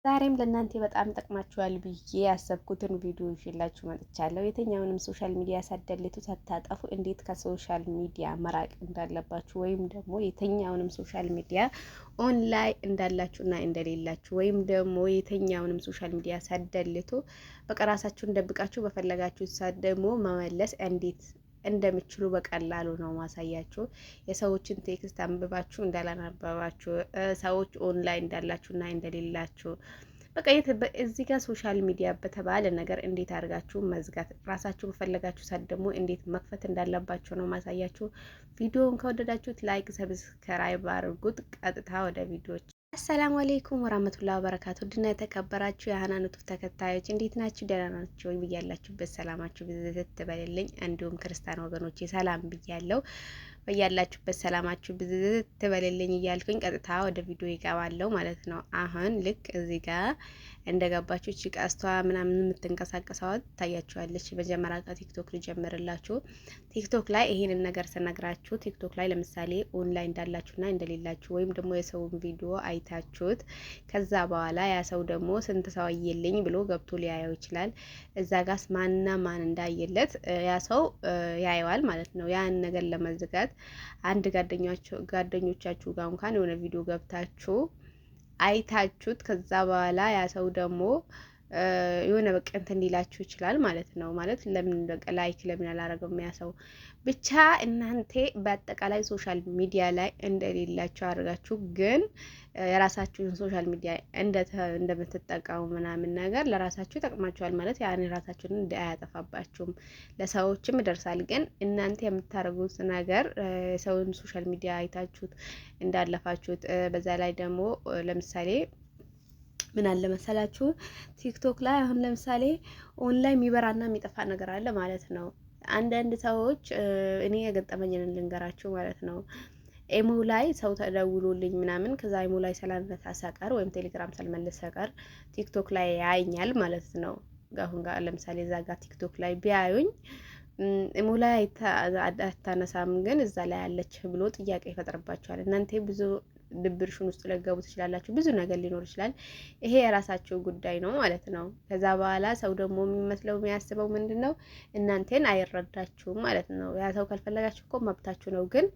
ዛሬም ለእናንተ በጣም ጠቅማችኋል ብዬ ያሰብኩትን ቪዲዮ ይዤላችሁ መጥቻለሁ። የትኛውንም ሶሻል ሚዲያ ሳትደልቱ ሳታጠፉ እንዴት ከሶሻል ሚዲያ መራቅ እንዳለባችሁ ወይም ደግሞ የትኛውንም ሶሻል ሚዲያ ኦንላይን እንዳላችሁና እንደሌላችሁ ወይም ደግሞ የትኛውንም ሶሻል ሚዲያ ሳትደልቱ በቃ ራሳችሁን ደብቃችሁ በፈለጋችሁ ሰዓት ደግሞ መመለስ እንዴት እንደምችሉ በቀላሉ ነው ማሳያችሁ። የሰዎችን ቴክስት አንብባችሁ እንዳላነበባችሁ፣ ሰዎች ኦንላይን እንዳላችሁና እንደሌላችሁ በቃ እዚህ ጋር ሶሻል ሚዲያ በተባለ ነገር እንዴት አድርጋችሁ መዝጋት፣ ራሳችሁ በፈለጋችሁ ሰዓት ደግሞ እንዴት መክፈት እንዳለባችሁ ነው ማሳያችሁ። ቪዲዮውን ከወደዳችሁት ላይክ፣ ሰብስክራይብ አድርጉት። ቀጥታ ወደ ቪዲዮች። አሰላሙ አለይኩም ወራህመቱላሂ ወበረካቱ። ድና የተከበራችሁ የሃናኑቱ ተከታዮች እንዴት ናችሁ? ደህና ናችሁ ወይ? ብያላችሁበት ሰላማችሁ ብዝት ትበልልኝ። እንዲሁም ክርስቲያን ወገኖቼ ሰላም ብያለሁ። በያላችሁበት ሰላማችሁ ብዝት ትበልልኝ እያልኩኝ ቀጥታ ወደ ቪዲዮ ይገባለሁ ማለት ነው። አሁን ልክ እዚህ ጋር እንደገባችሁ እቺ ቀስቷ ምናምን የምትንቀሳቀሰው ታያችኋለች። መጀመሪያ ከቲክቶክ ልጀምርላችሁ። ቲክቶክ ላይ ይሄንን ነገር ስነግራችሁ ቲክቶክ ላይ ለምሳሌ ኦንላይን እንዳላችሁና እንደሌላችሁ ወይም ደግሞ የሰውን ቪዲዮ አይታችሁት ከዛ በኋላ ያ ሰው ደግሞ ስንት ሰው አየልኝ ብሎ ገብቶ ሊያየው ይችላል። እዛ ጋስ ማንና ማን እንዳየለት ያ ሰው ያየዋል ማለት ነው። ያን ነገር ለመዝጋት አንድ ጓደኞቻችሁ ጋር እንኳን የሆነ ቪዲዮ ገብታችሁ አይታችሁት ከዛ በኋላ ያ ሰው ደግሞ የሆነ በቃ እንትን ሊላችሁ ይችላል ማለት ነው። ማለት ለምን በቃ ላይክ ለምን አላረገም ያ ሰው? ብቻ እናንተ በአጠቃላይ ሶሻል ሚዲያ ላይ እንደሌላችሁ አድርጋችሁ ግን የራሳችሁን ሶሻል ሚዲያ እንደምትጠቀሙ ምናምን ነገር ለራሳችሁ ይጠቅማችኋል ማለት ያን ራሳችሁን አያጠፋባችሁም፣ ለሰዎችም ይደርሳል። ግን እናንተ የምታደርጉት ነገር ሰውን ሶሻል ሚዲያ አይታችሁት እንዳለፋችሁት በዛ ላይ ደግሞ ለምሳሌ ምን አለ መሰላችሁ ቲክቶክ ላይ አሁን ለምሳሌ ኦንላይን የሚበራና የሚጠፋ ነገር አለ ማለት ነው። አንዳንድ ሰዎች እኔ የገጠመኝን ልንገራችሁ ማለት ነው። ኤሞ ላይ ሰው ተደውሎልኝ ምናምን ከዛ ኤሞ ላይ ሳላነሳ ሰቀር ወይም ቴሌግራም ሳልመልስ ሰቀር ቲክቶክ ላይ ያየኛል ማለት ነው። አሁን ጋር ለምሳሌ እዛ ጋር ቲክቶክ ላይ ቢያዩኝ ኤሞ ላይ አታነሳም ግን እዛ ላይ አለች ብሎ ጥያቄ ይፈጥርባቸዋል። እናንተ ብዙ ድብርሽን ውስጥ ለገቡ ትችላላችሁ። ብዙ ነገር ሊኖር ይችላል። ይሄ የራሳቸው ጉዳይ ነው ማለት ነው። ከዛ በኋላ ሰው ደግሞ የሚመስለው የሚያስበው ምንድነው እናንተን አይረዳችሁም ማለት ነው። ያ ሰው ካልፈለጋችሁ እኮ መብታችሁ ነው። ግን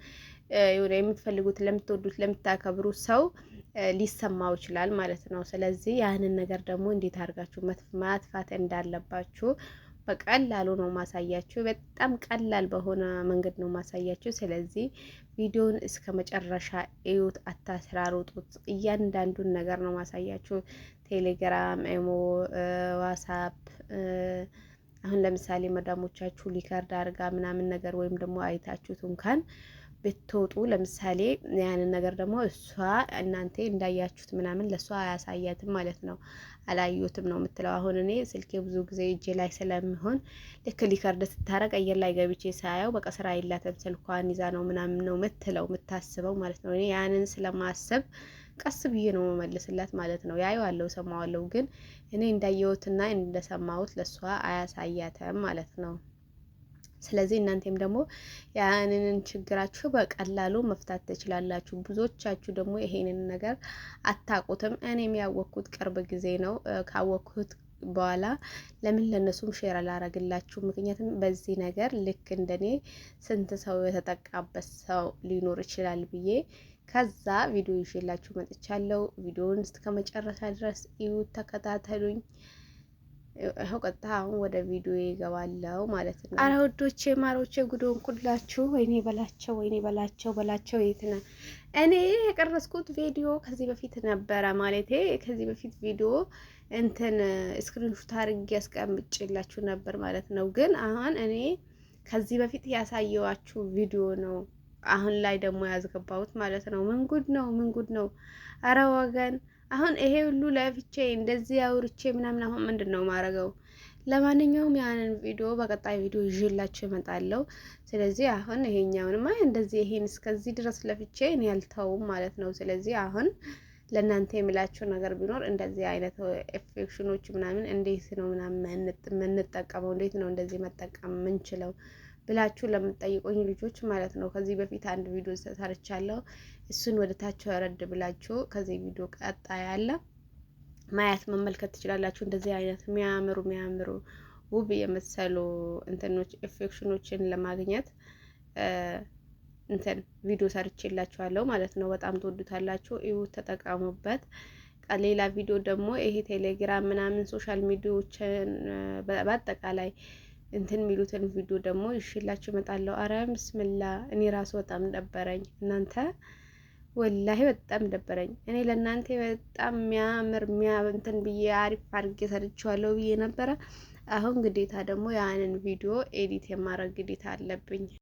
የምትፈልጉት ለምትወዱት ለምታከብሩት ሰው ሊሰማው ይችላል ማለት ነው። ስለዚህ ያንን ነገር ደግሞ እንዴት አድርጋችሁ ማጥፋት እንዳለባችሁ በቀላሉ ነው ማሳያችሁ። በጣም ቀላል በሆነ መንገድ ነው ማሳያችሁ። ስለዚህ ቪዲዮውን እስከ መጨረሻ እዩት፣ አታስራሩጡት። እያንዳንዱን ነገር ነው ማሳያችሁ። ቴሌግራም፣ ኢሞ፣ ዋትስአፕ አሁን ለምሳሌ መዳሞቻችሁ ሊከርድ አድርጋ ምናምን ነገር ወይም ደግሞ አይታችሁት እንኳን ብትወጡ ለምሳሌ ያንን ነገር ደግሞ እሷ እናንተ እንዳያችሁት ምናምን ለሷ አያሳያትም ማለት ነው። አላዩትም ነው የምትለው። አሁን እኔ ስልኬ ብዙ ጊዜ እጄ ላይ ስለሚሆን ልክ ሊከርድ ስታረቅ አየር ላይ ገብቼ ሳያው በቃ ስራ የላትም ስልኳን ይዛ ነው ምናምን ነው የምታስበው ማለት ነው። እኔ ያንን ስለማሰብ ቀስ ብዬ ነው መመልስላት ማለት ነው። ያየዋለሁ፣ ሰማዋለሁ። ግን እኔ እንዳየሁትና እንደሰማሁት ለሷ አያሳያትም ማለት ነው። ስለዚህ እናንተም ደግሞ ያንን ችግራችሁ በቀላሉ መፍታት ትችላላችሁ። ብዙዎቻችሁ ደግሞ ይሄንን ነገር አታውቁትም። እኔም ያወቅኩት ቅርብ ጊዜ ነው። ካወቅኩት በኋላ ለምን ለነሱም ሼር አላረግላችሁ? ምክንያቱም በዚህ ነገር ልክ እንደኔ ስንት ሰው የተጠቃበት ሰው ሊኖር ይችላል ብዬ ከዛ ቪዲዮ ይዤላችሁ መጥቻለሁ። ቪዲዮውን እስከ መጨረሻ ድረስ እዩ፣ ተከታተሉኝ። ይኸው ቀጥታ አሁን ወደ ቪዲዮ ይገባለው ማለት ነው። አረ ወዶቼ ማሮቼ ጉዶን ኩላችሁ ወይኔ በላቸው የት ነው? እኔ የቀረስኩት ቪዲዮ ከዚህ በፊት ነበረ ማለቴ ከዚህ በፊት ቪዲዮ እንትን ስክሪንሾት አድርጌ ያስቀምጬላችሁ ነበር ማለት ነው። ግን አሁን እኔ ከዚህ በፊት ያሳየዋችሁ ቪዲዮ ነው አሁን ላይ ደግሞ ያስገባሁት ማለት ነው። ምን ጉድ ነው? አረ ወገን አሁን ይሄ ሁሉ ለፍቼ እንደዚህ አውርቼ ምናምን አሁን ምንድነው ማረገው? ለማንኛውም ያንን ቪዲዮ በቀጣይ ቪዲዮ ይዤላችሁ እመጣለሁ። ስለዚህ አሁን ይሄኛውንማ እንደዚህ ይሄን እስከዚህ ድረስ ለፍቼ እኔ ያልተውም ማለት ነው። ስለዚህ አሁን ለእናንተ የሚላችሁ ነገር ቢኖር እንደዚህ አይነት ኢፌክሽኖች ምናምን እንዴት ነው ምናምን የምንጠቀመው፣ እንዴት ነው እንደዚህ መጠቀም የምንችለው ብላችሁ ለምትጠይቁኝ ልጆች ማለት ነው። ከዚህ በፊት አንድ ቪዲዮ ሰርቻለሁ። እሱን ወደ ታች ወረድ ብላችሁ ከዚህ ቪዲዮ ቀጣይ አለ ማየት መመልከት ትችላላችሁ። እንደዚህ አይነት የሚያምሩ ውብ የመሰሉ እንትኖች ኢፌክሽኖችን ለማግኘት እንትን ቪዲዮ ሰርቼላችኋለሁ ማለት ነው። በጣም ትወዱታላችሁ። እዩ፣ ተጠቀሙበት። ሌላ ቪዲዮ ደግሞ ይሄ ቴሌግራም ምናምን ሶሻል ሚዲያዎችን በአጠቃላይ እንትን የሚሉትን ቪዲዮ ደግሞ ይሽላችሁ እመጣለሁ። አረ ብስምላ፣ እኔ ራሱ በጣም ደበረኝ እናንተ፣ ወላሂ በጣም ደበረኝ። እኔ ለእናንተ በጣም የሚያምር እንትን ብዬ አሪፍ አድርጌ ሰርቼዋለሁ ብዬ ነበረ። አሁን ግዴታ ደግሞ ያንን ቪዲዮ ኤዲት የማድረግ ግዴታ አለብኝ።